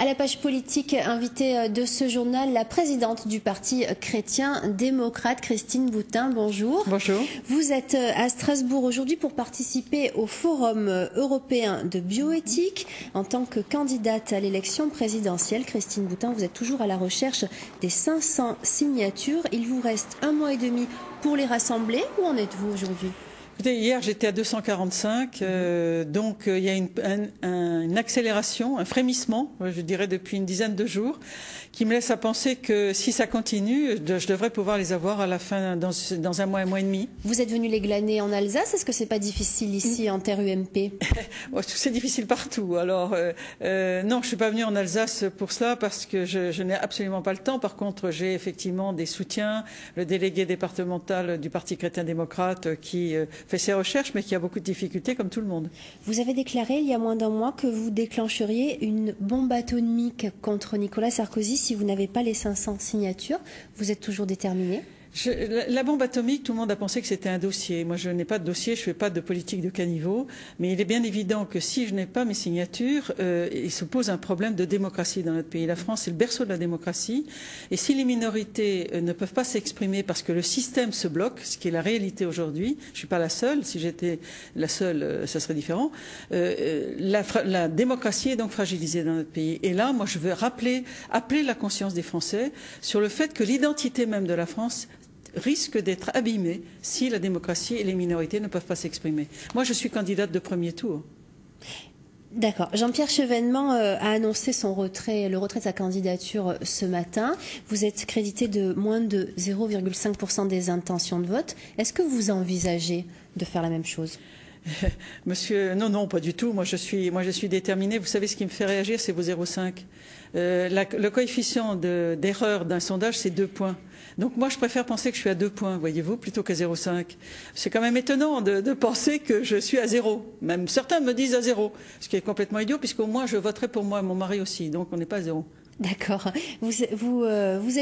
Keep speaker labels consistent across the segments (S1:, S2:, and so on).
S1: À la page politique, invitée de ce journal, la présidente du Parti chrétien-démocrate, Christine Boutin. Bonjour.
S2: Bonjour.
S1: Vous êtes à Strasbourg aujourd'hui pour participer au Forum européen de bioéthique. En tant que candidate à l'élection présidentielle, Christine Boutin, vous êtes toujours à la recherche des 500 signatures. Il vous reste 1 mois et demi pour les rassembler. Où en êtes-vous aujourd'hui ?
S2: Écoutez, hier j'étais à 245, donc il y a une accélération, un frémissement, je dirais depuis une dizaine de jours, qui me laisse à penser que si ça continue, je devrais pouvoir les avoir à la fin, dans 1 mois et demi.
S1: Vous êtes venu les glaner en Alsace, est-ce que c'est pas difficile ici en terre UMP?
S2: C'est difficile partout. Alors non, je suis pas venue en Alsace pour cela parce que je n'ai absolument pas le temps. Par contre, j'ai effectivement des soutiens, le délégué départemental du Parti chrétien-démocrate qui fait ses recherches, mais qui a beaucoup de difficultés, comme tout le monde.
S1: Vous avez déclaré il y a moins d'1 mois que vous déclencheriez une bombe atomique contre Nicolas Sarkozy si vous n'avez pas les 500 signatures. Vous êtes toujours déterminé ?
S2: La bombe atomique, tout le monde a pensé que c'était un dossier. Moi, je n'ai pas de dossier, je ne fais pas de politique de caniveau. Mais il est bien évident que si je n'ai pas mes signatures, il se pose un problème de démocratie dans notre pays. La France, c'est le berceau de la démocratie. Et si les minorités ne peuvent pas s'exprimer parce que le système se bloque, ce qui est la réalité aujourd'hui, je ne suis pas la seule. Si j'étais la seule, ça serait différent. La démocratie est donc fragilisée dans notre pays. Et là, moi, je veux appeler la conscience des Français sur le fait que l'identité même de la France risque d'être abîmée si la démocratie et les minorités ne peuvent pas s'exprimer. Moi, je suis candidate de premier tour.
S1: D'accord. Jean-Pierre Chevènement a annoncé le retrait de sa candidature ce matin. Vous êtes crédité de moins de 0,5% des intentions de vote. Est-ce que vous envisagez de faire la même chose ?
S2: Monsieur, non, pas du tout. Moi, je suis déterminée. Vous savez, ce qui me fait réagir, c'est vos 0,5. Le coefficient d'erreur d'un sondage, c'est 2 points. Donc moi, je préfère penser que je suis à 2 points, voyez-vous, plutôt qu'à 0,5. C'est quand même étonnant de penser que je suis à 0. Même certains me disent à 0, ce qui est complètement idiot, puisqu'au moins, je voterai pour moi et mon mari aussi. Donc on n'est pas à 0.
S1: D'accord. Vous êtes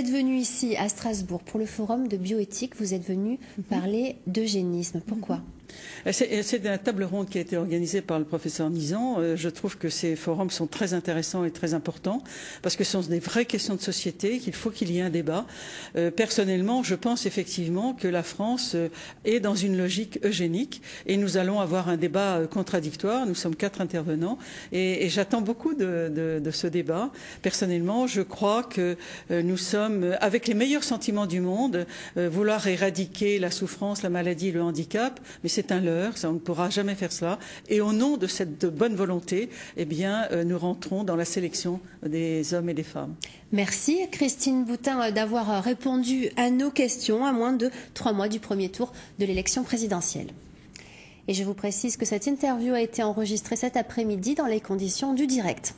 S1: venu ici à Strasbourg pour le forum de bioéthique. Vous êtes venu parler d'eugénisme. Pourquoi ?
S2: C'est une table ronde qui a été organisée par le professeur Nizan. Je trouve que ces forums sont très intéressants et très importants parce que ce sont des vraies questions de société, qu'il faut qu'il y ait un débat. Personnellement, je pense effectivement que la France est dans une logique eugénique et nous allons avoir un débat contradictoire. Nous sommes 4 intervenants et j'attends beaucoup de ce débat. Personnellement, je crois que nous sommes, avec les meilleurs sentiments du monde, vouloir éradiquer la souffrance, la maladie, le handicap, mais c'est un leurre, on ne pourra jamais faire cela. Et au nom de cette bonne volonté, eh bien, nous rentrons dans la sélection des hommes et des femmes.
S1: Merci Christine Boutin d'avoir répondu à nos questions à moins de 3 mois du premier tour de l'élection présidentielle. Et je vous précise que cette interview a été enregistrée cet après-midi dans les conditions du direct.